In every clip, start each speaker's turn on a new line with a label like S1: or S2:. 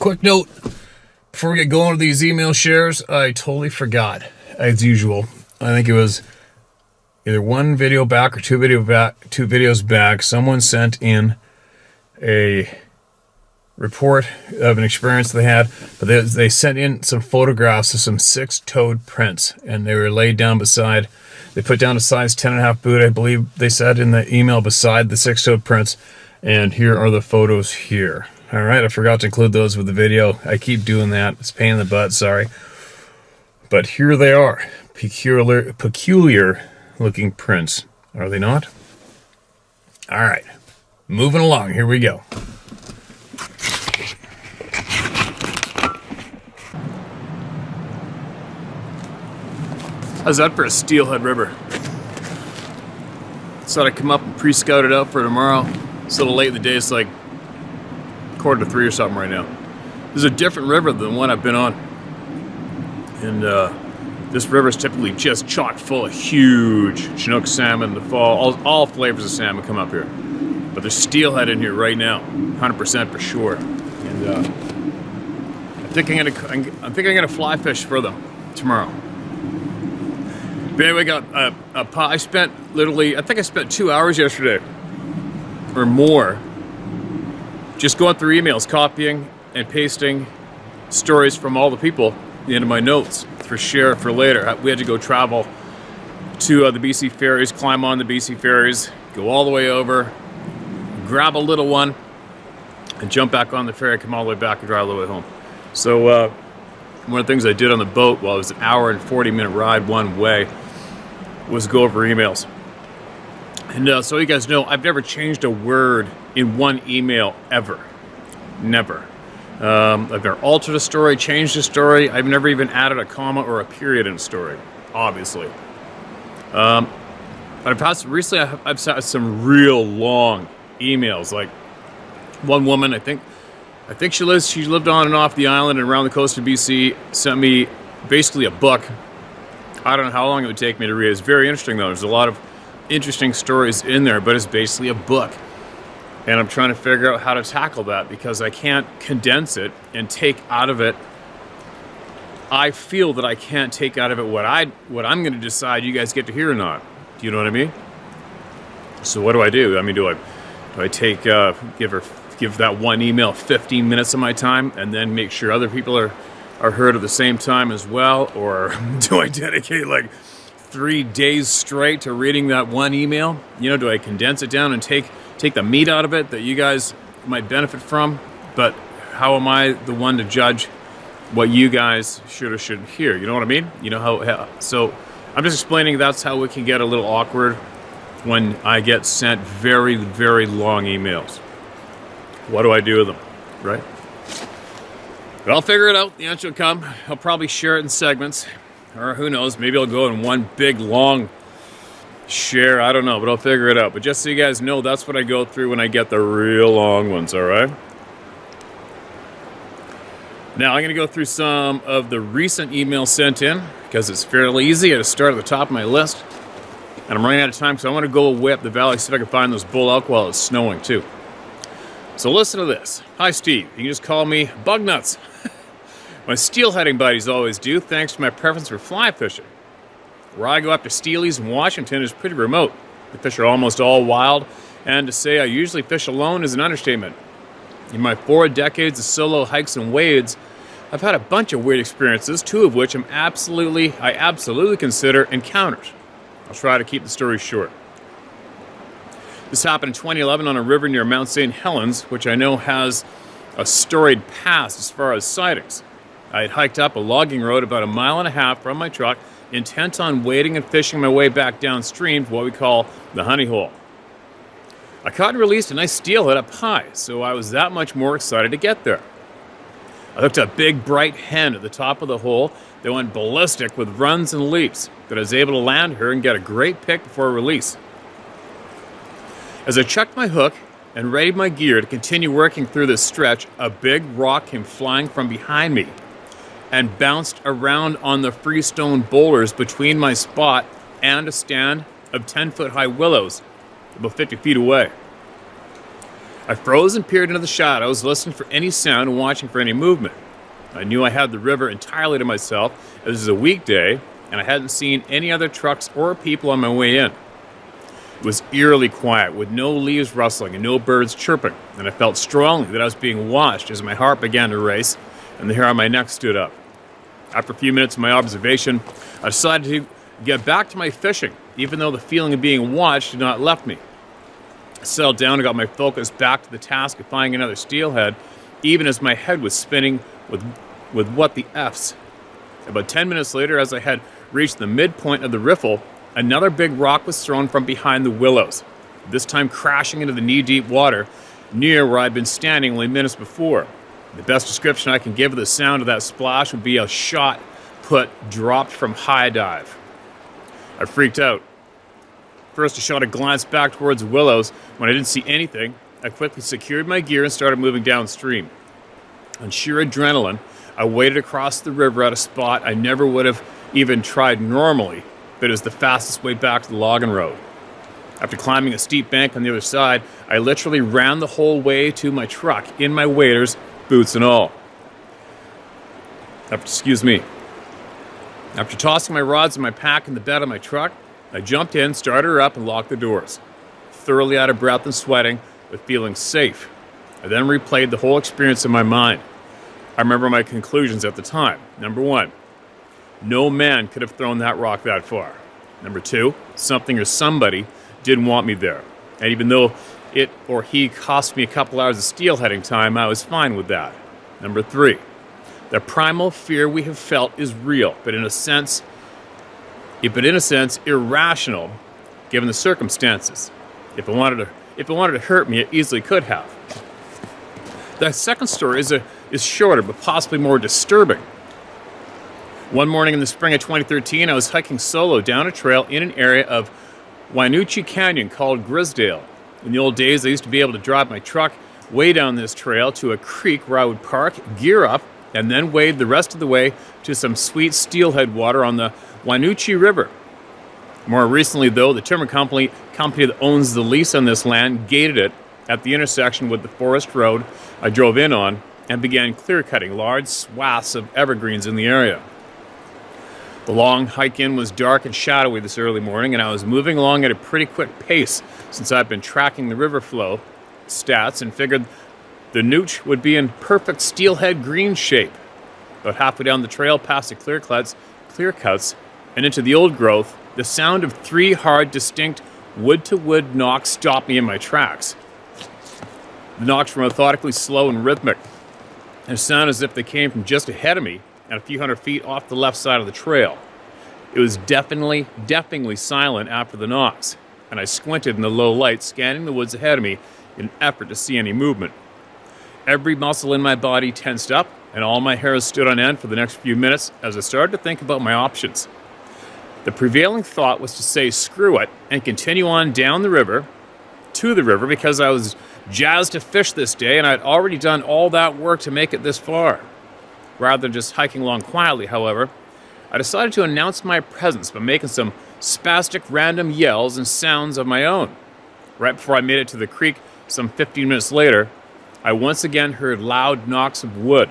S1: quick note before we get going with these email shares. I totally forgot, as usual. I think it was either one video back or two videos back. Someone sent in a report of an experience they had, but they sent in some photographs of some six-toed prints, and they were laid down beside. They put down a size 10.5 boot, I believe they said in the email, beside the six-toed prints. And here are the photos here. All right, I forgot to include those with the video. I keep doing that. It's a pain in the butt, sorry. But here they are. Peculiar looking prints, are they not? All right, moving along. Here we go. How's that for a steelhead river? Thought I'd come up and pre-scout it out for tomorrow. It's a little late in the day. It's like 2:45 or something right now. This is a different river than the one I've been on. And this river is typically just chock full of huge Chinook salmon in the fall. All flavors of salmon come up here. But there's steelhead in here right now, 100% for sure. And I'm thinking I'm gonna fly fish for them tomorrow. But anyway, I spent 2 hours yesterday or more just going through emails, copying and pasting stories from all the people into my notes for share for later. We had to go travel to the BC ferries, climb on the BC ferries, go all the way over, grab a little one, and jump back on the ferry, come all the way back and drive all the way home. So one of the things I did on the boat while it was an hour and 40-minute ride one way was go over emails. And so you guys know, I've never changed a word in one email ever. Never. I've never altered a story, changed a story. I've never even added a comma or a period in a story, obviously. But I've had some real long emails. Like one woman, I think she lived on and off the island and around the coast of BC, sent me basically a book. I don't know how long it would take me to read. It's very interesting, though. There's a lot of interesting stories in there, but it's basically a book. And I'm trying to figure out how to tackle that because I can't condense it and take out of it. I feel that I can't take out of it what I'm going to decide you guys get to hear or not. Do you know what I mean? So what do I do? I mean, do I take give that one email 15 minutes of my time and then make sure other people are heard at the same time as well? Or do I dedicate like 3 days straight to reading that one email? You know, do I condense it down and take the meat out of it that you guys might benefit from? But how am I the one to judge what you guys should or shouldn't hear? You know what I mean? You know how so I'm just explaining that's how it can get a little awkward when I get sent very, very long emails. What do I do with them, right? But I'll figure it out. The answer will come. I'll probably share it in segments. Or who knows, maybe I'll go in one big, long share. I don't know, but I'll figure it out. But just so you guys know, that's what I go through when I get the real long ones, all right? Now, I'm going to go through some of the recent emails sent in because it's fairly easy. I just start at the top of my list. And I'm running out of time, so I want to go way up the valley, see if I can find those bull elk while it's snowing, too. So listen to this. Hi, Steve. You can just call me Bug Nuts. My steelheading buddies always do, thanks to my preference for fly fishing. Where I go after steelies in Washington is pretty remote. The fish are almost all wild, and to say I usually fish alone is an understatement. In my 4 decades of solo hikes and wades, I've had a bunch of weird experiences, 2 of which I absolutely consider encounters. I'll try to keep the story short. This happened in 2011 on a river near Mount St. Helens, which I know has a storied past as far as sightings. I had hiked up a logging road about 1.5 miles from my truck, intent on wading and fishing my way back downstream for what we call the honey hole. I caught and released a nice steelhead up high, so I was that much more excited to get there. I hooked a big bright hen at the top of the hole that went ballistic with runs and leaps, but I was able to land her and get a great pick before release. As I chucked my hook and readied my gear to continue working through this stretch, a big rock came flying from behind me and bounced around on the freestone boulders between my spot and a stand of 10-foot high willows about 50 feet away. I froze and peered into the shadows, listening for any sound and watching for any movement. I knew I had the river entirely to myself, as it was a weekday, and I hadn't seen any other trucks or people on my way in. It was eerily quiet, with no leaves rustling and no birds chirping, and I felt strongly that I was being watched as my heart began to race and the hair on my neck stood up. After a few minutes of my observation, I decided to get back to my fishing, even though the feeling of being watched had not left me. I settled down and got my focus back to the task of finding another steelhead, even as my head was spinning with what the F's. About 10 minutes later, as I had reached the midpoint of the riffle, another big rock was thrown from behind the willows, this time crashing into the knee-deep water near where I'd been standing only minutes before. The best description I can give of the sound of that splash would be a shot put dropped from high dive. I freaked out. First, I shot a glance back towards the willows. When I didn't see anything, I quickly secured my gear and started moving downstream. On sheer adrenaline, I waded across the river at a spot I never would have even tried normally, but it was the fastest way back to the logging road. After climbing a steep bank on the other side, I literally ran the whole way to my truck in my waders, boots and all. After tossing my rods and my pack in the bed of my truck, I jumped in, started her up, and locked the doors. Thoroughly out of breath and sweating, but feeling safe. I then replayed the whole experience in my mind. I remember my conclusions at the time. Number 1, no man could have thrown that rock that far. Number 2, something or somebody didn't want me there. And even though it or he cost me a couple hours of steelheading time, I was fine with that. Number 3, the primal fear we have felt is real, but in a sense irrational, given the circumstances. If it wanted to hurt me, it easily could have. The second story is shorter, but possibly more disturbing. One morning in the spring of 2013, I was hiking solo down a trail in an area of Wynoochee Canyon called Grisdale. In the old days, I used to be able to drive my truck way down this trail to a creek where I would park, gear up, and then wade the rest of the way to some sweet steelhead water on the Wynoochee River. More recently, though, the timber company that owns the lease on this land gated it at the intersection with the forest road I drove in on and began clear-cutting large swaths of evergreens in the area. The long hike in was dark and shadowy this early morning, and I was moving along at a pretty quick pace since I'd been tracking the river flow stats and figured the nooch would be in perfect steelhead green shape. About halfway down the trail past the clear cuts, and into the old growth, the sound of 3 hard, distinct wood-to-wood knocks stopped me in my tracks. The knocks were methodically slow and rhythmic, and sounded as if they came from just ahead of me and a few hundred feet off the left side of the trail. It was deafeningly silent after the knocks, and I squinted in the low light, scanning the woods ahead of me in an effort to see any movement. Every muscle in my body tensed up, and all my hairs stood on end for the next few minutes as I started to think about my options. The prevailing thought was to say screw it and continue on down the river, to the river, because I was jazzed to fish this day and I'd already done all that work to make it this far. Rather than just hiking along quietly, however, I decided to announce my presence by making some spastic random yells and sounds of my own. Right before I made it to the creek, some 15 minutes later, I once again heard loud knocks of wood.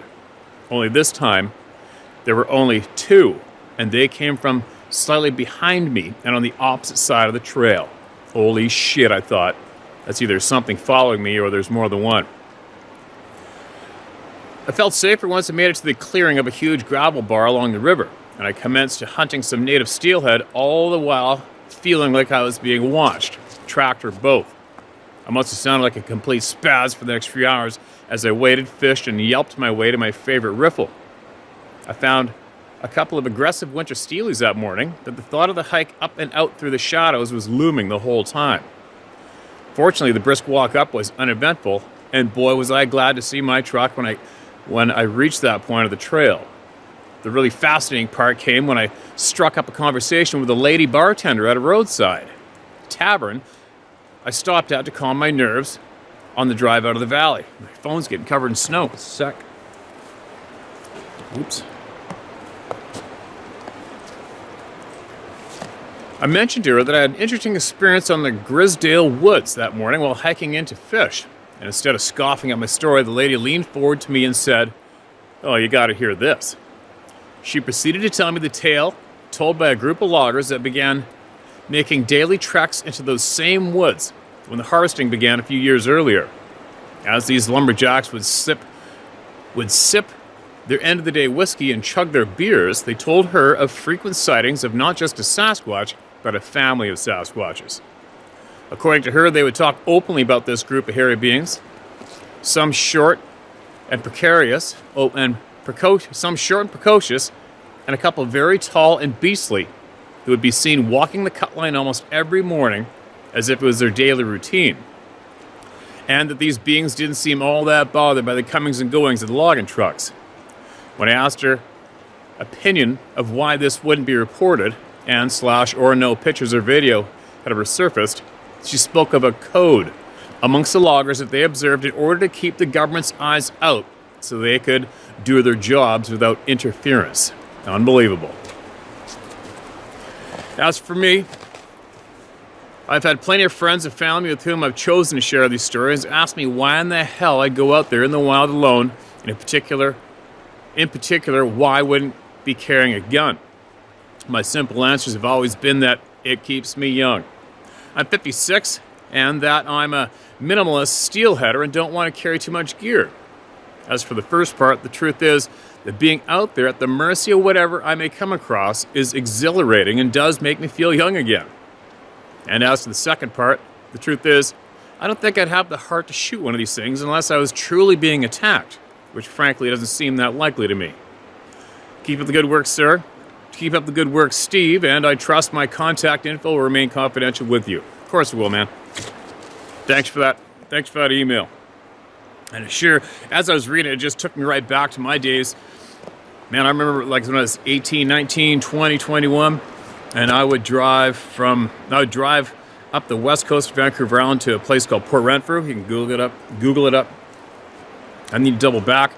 S1: Only this time, there were only 2, and they came from slightly behind me and on the opposite side of the trail. Holy shit, I thought. That's either something following me or there's more than one. I felt safer once I made it to the clearing of a huge gravel bar along the river, and I commenced hunting some native steelhead, all the while feeling like I was being watched, tracked, or both. I must have sounded like a complete spaz for the next few hours as I waded, fished, and yelped my way to my favorite riffle. I found a couple of aggressive winter steelies that morning, but the thought of the hike up and out through the shadows was looming the whole time. Fortunately, the brisk walk up was uneventful, and boy was I glad to see my truck when I reached that point of the trail. The really fascinating part came when I struck up a conversation with a lady bartender at a roadside tavern I stopped at to calm my nerves on the drive out of the valley. My phone's getting covered in snow. It's a sec. Oops. I mentioned to her that I had an interesting experience on the Grisdale Woods that morning while hiking in to fish. And instead of scoffing at my story, the lady leaned forward to me and said, "Oh, you gotta hear this." She proceeded to tell me the tale told by a group of loggers that began making daily treks into those same woods when the harvesting began a few years earlier. As these lumberjacks would sip their end of the day whiskey and chug their beers, they told her of frequent sightings of not just a Sasquatch, but a family of Sasquatches. According to her, they would talk openly about this group of hairy beings, some short and precocious, and a couple very tall and beastly who would be seen walking the cut line almost every morning as if it was their daily routine. And that these beings didn't seem all that bothered by the comings and goings of the logging trucks. When I asked her opinion of why this wouldn't be reported and / or no pictures or video had ever surfaced, she spoke of a code amongst the loggers that they observed in order to keep the government's eyes out so they could do their jobs without interference. Unbelievable. As for me, I've had plenty of friends and family with whom I've chosen to share these stories ask me why in the hell I'd go out there in the wild alone, and in particular, why I wouldn't be carrying a gun. My simple answers have always been that it keeps me young. I'm 56, and that I'm a minimalist steelheader and don't want to carry too much gear. As for the first part, the truth is that being out there at the mercy of whatever I may come across is exhilarating and does make me feel young again. And as to the second part, the truth is, I don't think I'd have the heart to shoot one of these things unless I was truly being attacked, which frankly doesn't seem that likely to me. Keep up the good work, sir. Keep up the good work, Steve, and I trust my contact info will remain confidential with you. Of course it will, man. Thanks for that. Thanks for that email. And sure, as I was reading it just took me right back to my days. Man, I remember like when I was 18, 19, 20, 21, and I would drive up the west coast of Vancouver Island to a place called Port Renfrew. You can Google it up. I need to double back,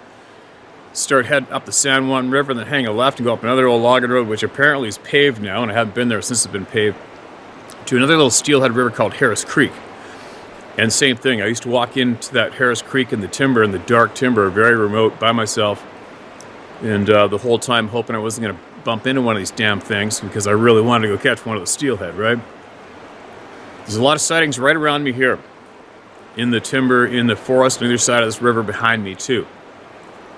S1: start heading up the San Juan River, and then hang a left and go up another old logging road, which apparently is paved now, and I haven't been there since it's been paved, to another little steelhead river called Harris Creek. And same thing, I used to walk into that Harris Creek in the dark timber, very remote, by myself, and the whole time hoping I wasn't going to bump into one of these damn things because I really wanted to go catch one of the steelhead, right? There's a lot of sightings right around me here in the timber, in the forest on either side of this river behind me too.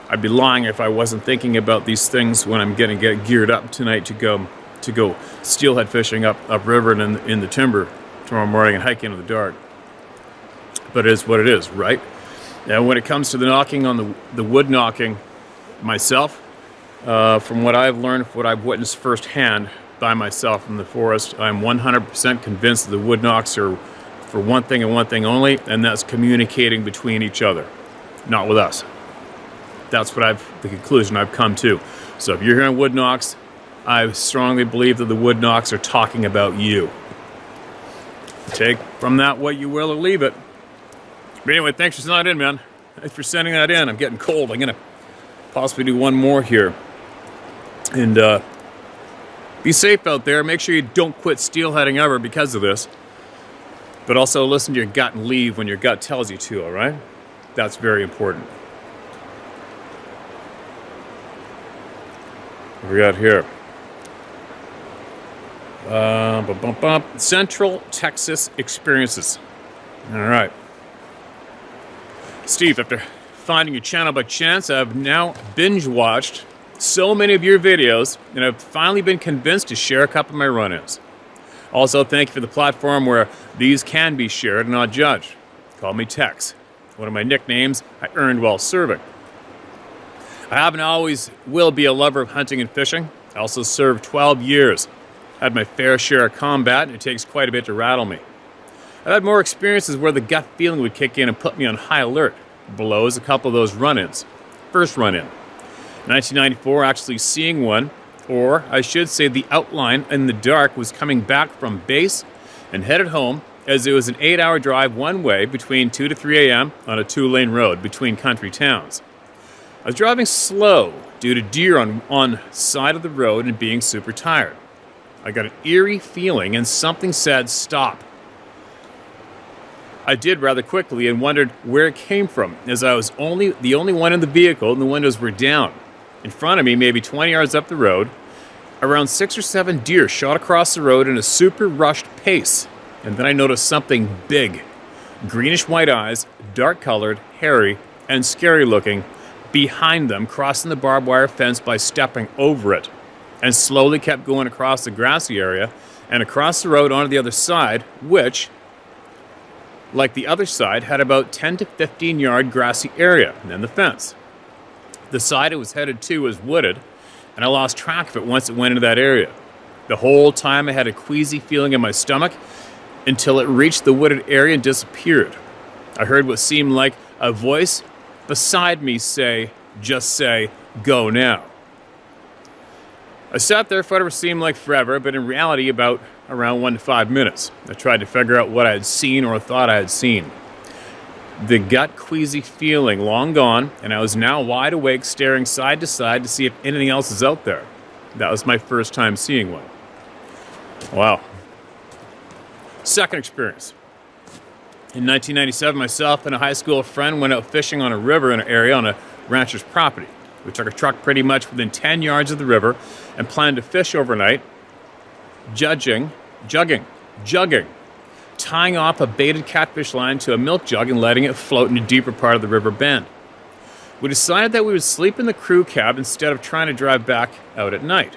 S1: I'd be lying if I wasn't thinking about these things when I'm going to get geared up tonight to go steelhead fishing upriver and in the timber tomorrow morning and hike into the dark. But it is what it is, right? And when it comes to the knocking on the wood knocking, myself, from what I've learned, what I've witnessed firsthand by myself in the forest, I'm 100% convinced that the wood knocks are for one thing and one thing only, and that's communicating between each other, not with us. That's the conclusion I've come to. So if you're hearing wood knocks, I strongly believe that the wood knocks are talking about you. Take from that what you will or leave it. But anyway, thanks for sending that in, man. Thanks for sending that in. I'm getting cold. I'm going to possibly do one more here. And be safe out there. Make sure you don't quit steelheading ever because of this. But also listen to your gut and leave when your gut tells you to, all right? That's very important. What we got here? Central Texas experiences. All right. Steve, after finding your channel by chance, I've now binge-watched so many of your videos, and I've finally been convinced to share a couple of my run-ins. Also, thank you for the platform where these can be shared and not judged. Call me Tex, one of my nicknames I earned while serving. I have and always will be a lover of hunting and fishing. I also served 12 years. I had my fair share of combat, and it takes quite a bit to rattle me. I've had more experiences where the gut feeling would kick in and put me on high alert. Below is a couple of those run-ins. First run-in. 1994, actually seeing one, or I should say the outline in the dark, was coming back from base and headed home as it was an 8-hour drive one way between 2 to 3 a.m. on a 2-lane road between country towns. I was driving slow due to deer on side of the road and being super tired. I got an eerie feeling and something said stop. I did rather quickly and wondered where it came from, as I was the only one in the vehicle and the windows were down. In front of me, maybe 20 yards up the road, around 6 or 7 deer shot across the road in a super rushed pace. And then I noticed something big, greenish white eyes, dark colored, hairy, and scary looking, behind them, crossing the barbed wire fence by stepping over it, and slowly kept going across the grassy area and across the road onto the other side, which, like the other side, had about 10 to 15 yard grassy area, and then the fence. The side it was headed to was wooded, and I lost track of it once it went into that area. The whole time I had a queasy feeling in my stomach until it reached the wooded area and disappeared. I heard what seemed like a voice beside me just say, "Go now." I sat there for whatever seemed like forever, but in reality around 1 to 5 minutes. I tried to figure out what I had seen or thought I had seen. The gut queasy feeling long gone, and I was now wide awake, staring side to side to see if anything else is out there. That was my first time seeing one. Wow. Second experience. In 1997, myself and a high school friend went out fishing on a river in an area on a rancher's property. We took a truck pretty much within 10 yards of the river and planned to fish overnight, jugging, tying off a baited catfish line to a milk jug and letting it float in a deeper part of the river bend. We decided that we would sleep in the crew cab instead of trying to drive back out at night.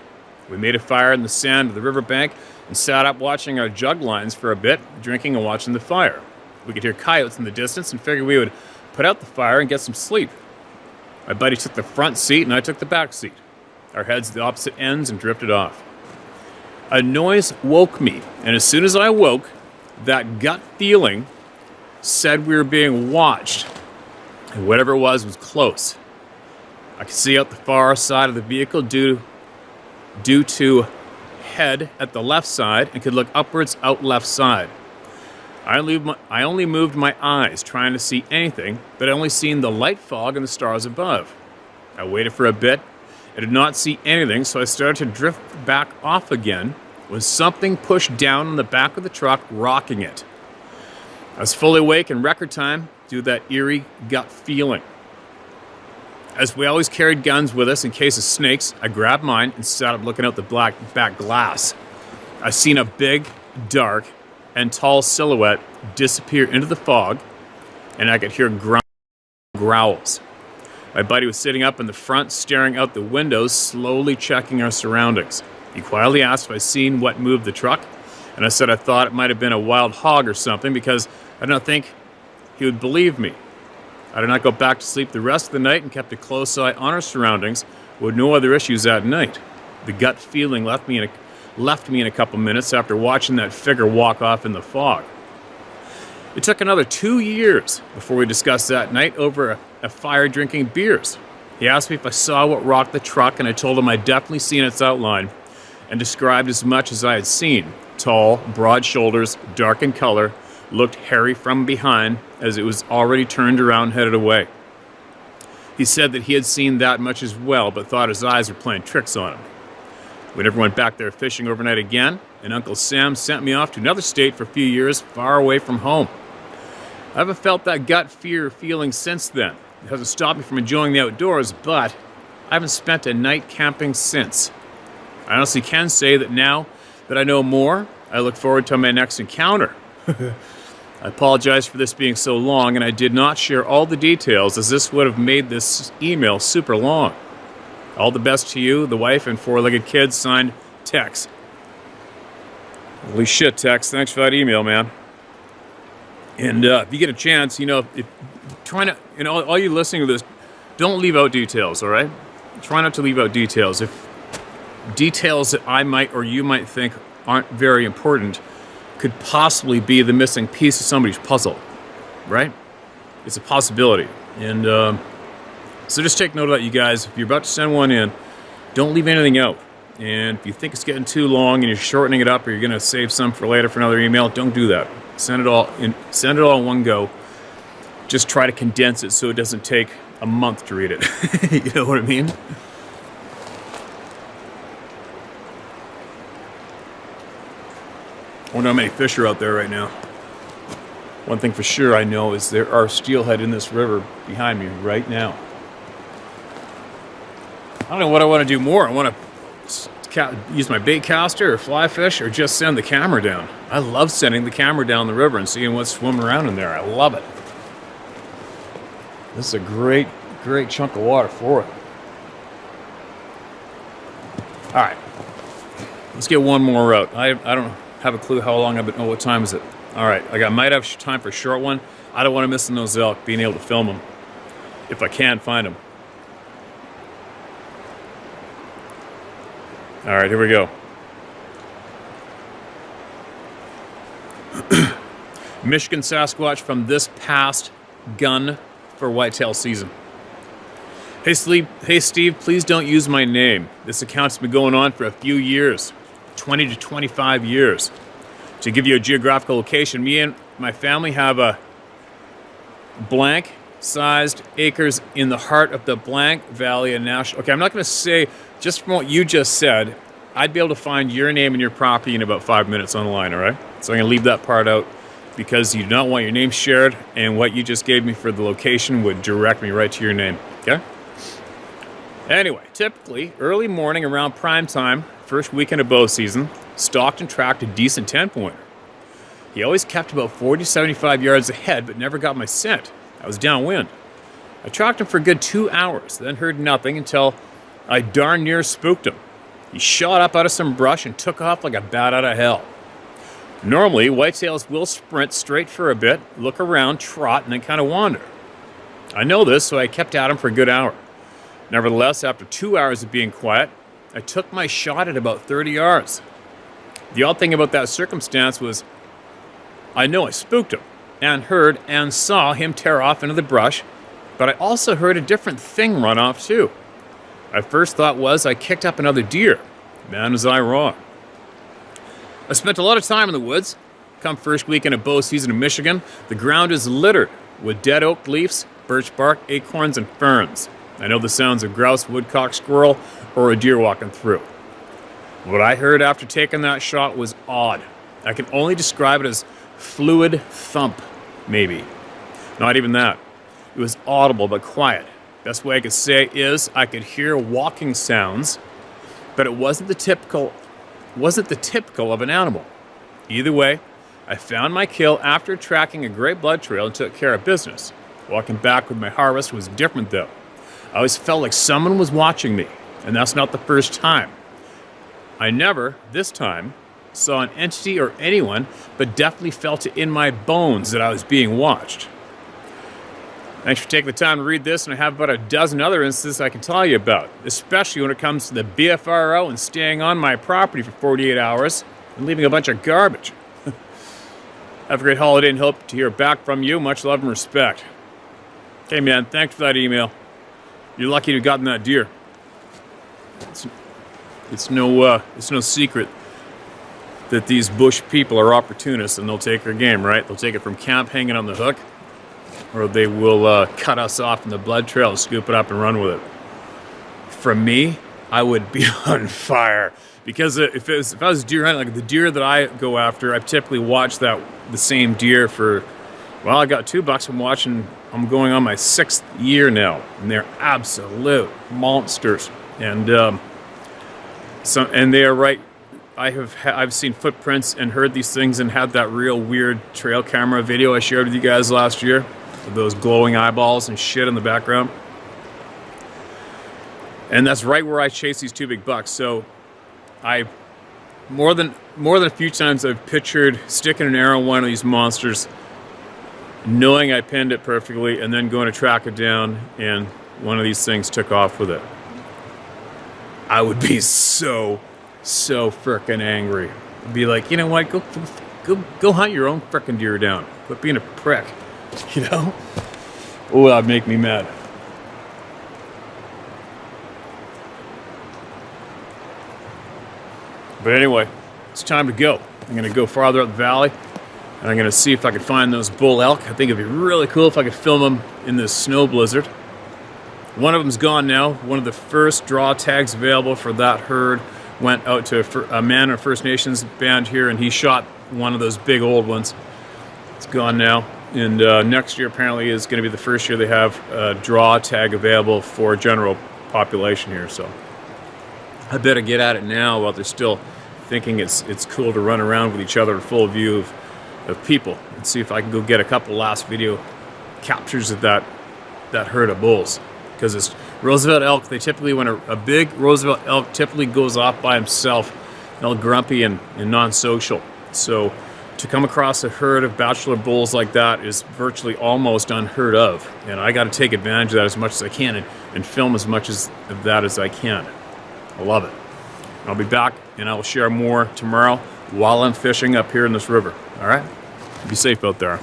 S1: We made a fire in the sand of the riverbank and sat up watching our jug lines for a bit, drinking and watching the fire. We could hear coyotes in the distance and figured we would put out the fire and get some sleep. My buddy took the front seat and I took the back seat. Our heads at the opposite ends and drifted off. A noise woke me, and as soon as I woke, that gut feeling said we were being watched, and whatever it was close. I could see out the far side of the vehicle due to head at the left side and could look upwards out left side. I only moved my eyes trying to see anything, but I only seen the light fog and the stars above. I waited for a bit. I did not see anything, so I started to drift back off again when something pushed down on the back of the truck, rocking it. I was fully awake in record time due to that eerie gut feeling. As we always carried guns with us in case of snakes, I grabbed mine and sat up looking out the back glass. I seen a big, dark, and tall silhouette disappear into the fog, and I could hear growls. My buddy was sitting up in the front, staring out the windows, slowly checking our surroundings. He quietly asked if I'd seen what moved the truck, and I said I thought it might have been a wild hog or something because I did not think he would believe me. I did not go back to sleep the rest of the night and kept a close eye on our surroundings with no other issues that night. The gut feeling left me in a couple minutes after watching that figure walk off in the fog. It took another 2 years before we discussed that night over a fire drinking beers. He asked me if I saw what rocked the truck, and I told him I'd definitely seen its outline and described as much as I had seen. Tall, broad shoulders, dark in color, looked hairy from behind as it was already turned around and headed away. He said that he had seen that much as well, but thought his eyes were playing tricks on him. We never went back there fishing overnight again, and Uncle Sam sent me off to another state for a few years, far away from home. I haven't felt that gut feeling since then. It hasn't stopped me from enjoying the outdoors, but I haven't spent a night camping since. I honestly can say that now that I know more, I look forward to my next encounter. I apologize for this being so long, and I did not share all the details, as this would have made this email super long. All the best to you, the wife, and four-legged kids. Signed, Tex. Holy shit, Tex. Thanks for that email, man. And if you get a chance, all you listening to this, don't leave out details, all right? Try not to leave out details. If details that I might or you might think aren't very important could possibly be the missing piece of somebody's puzzle, right? It's a possibility. And so just take note of that, you guys. If you're about to send one in, don't leave anything out. And if you think it's getting too long and you're shortening it up, or you're going to save some for later for another email, don't do that. Send it all in one go. Just try to condense it so it doesn't take a month to read it. You know what I mean? I wonder how many fish are out there right now. One thing for sure I know is there are steelhead in this river behind me right now. I don't know what I want to do more. I want to use my bait caster or fly fish or just send the camera down. I love sending the camera down the river and seeing what's swimming around in there. I love it. This is a great chunk of water for it. All right, let's get one more out. I don't have a clue how long I've been. Oh, what time is it? All right, might have time for a short one. I don't want to miss those elk, being able to film them if I can find them. All right, here we go. Michigan Sasquatch from this past gun for whitetail season. Hey Steve, please don't use my name. This account's been going on for a few years, 20 to 25 years. To give you a geographical location, me and my family have a blank sized acres in the heart of the blank valley of National. Okay, I'm not going to say, just from what you just said, I'd be able to find your name and your property in about 5 minutes online, all right? So I'm going to leave that part out because you do not want your name shared, and what you just gave me for the location would direct me right to your name, okay? Anyway, typically, early morning around prime time, first weekend of bow season, stalked and tracked a decent 10-pointer. He always kept about 40 to 75 yards ahead, but never got my scent. I was downwind. I tracked him for a good 2 hours, then heard nothing until I darn near spooked him. He shot up out of some brush and took off like a bat out of hell. Normally, whitetails will sprint straight for a bit, look around, trot, and then kind of wander. I know this, so I kept at him for a good hour. Nevertheless, after 2 hours of being quiet, I took my shot at about 30 yards. The odd thing about that circumstance was I know I spooked him and heard and saw him tear off into the brush, but I also heard a different thing run off too. My first thought was I kicked up another deer. Man, was I wrong. I spent a lot of time in the woods. Come first weekend of bow season in Michigan, the ground is littered with dead oak leaves, birch bark, acorns, and ferns. I know the sounds of grouse, woodcock, squirrel, or a deer walking through. What I heard after taking that shot was odd. I can only describe it as fluid thump, maybe. Not even that. It was audible but quiet. Best way I could say is I could hear walking sounds, but it wasn't the typical of an animal. Either way, I found my kill after tracking a great blood trail and took care of business. Walking back with my harvest was different though. I always felt like someone was watching me, and that's not the first time. I never, this time, saw an entity or anyone, but definitely felt it in my bones that I was being watched. Thanks for taking the time to read this, and I have about a dozen other instances I can tell you about, especially when it comes to the BFRO and staying on my property for 48 hours and leaving a bunch of garbage. Have a great holiday and hope to hear back from you. Much love and respect. Okay, man, thanks for that email. You're lucky to have gotten that deer. It's no secret that these bush people are opportunists and they'll take their game, right? They'll take it from camp hanging on the hook, or they will cut us off in the blood trail and scoop it up and run with it. For me, I would be on fire because if I was deer hunting, like the deer that I go after, I typically watch the same deer for, well, I got 2 bucks from watching. I'm going on my 6th year now, and they're absolute monsters. And and they are right. I've seen footprints and heard these things and had that real weird trail camera video I shared with you guys last year with those glowing eyeballs and shit in the background. And that's right where I chase these 2 big bucks. So I more than a few times I've pictured sticking an arrow in one of these monsters, knowing I pinned it perfectly, and then going to track it down, and one of these things took off with it. I would be so frickin' angry. I'd be like, you know what? Go hunt your own frickin' deer down. Quit being a prick. You know? Oh, that'd make me mad. But anyway, it's time to go. I'm gonna go farther up the valley, and I'm gonna see if I can find those bull elk. I think it'd be really cool if I could film them in this snow blizzard. One of them's gone now. One of the first draw tags available for that herd went out to a man in a First Nations band here, and he shot one of those big old ones. It's gone now. And next year apparently is going to be the first year they have a draw tag available for general population here. So I better get at it now while they're still thinking it's cool to run around with each other in full view of people, and see if I can go get a couple last video captures of that herd of bulls. Because it's Roosevelt elk, they typically, when a big Roosevelt elk typically goes off by himself, all grumpy and non-social. So to come across a herd of bachelor bulls like that is virtually almost unheard of. And I got to take advantage of that as much as I can and film as much of that as I can. I love it. I'll be back and I will share more tomorrow while I'm fishing up here in this river. All right? Be safe out there.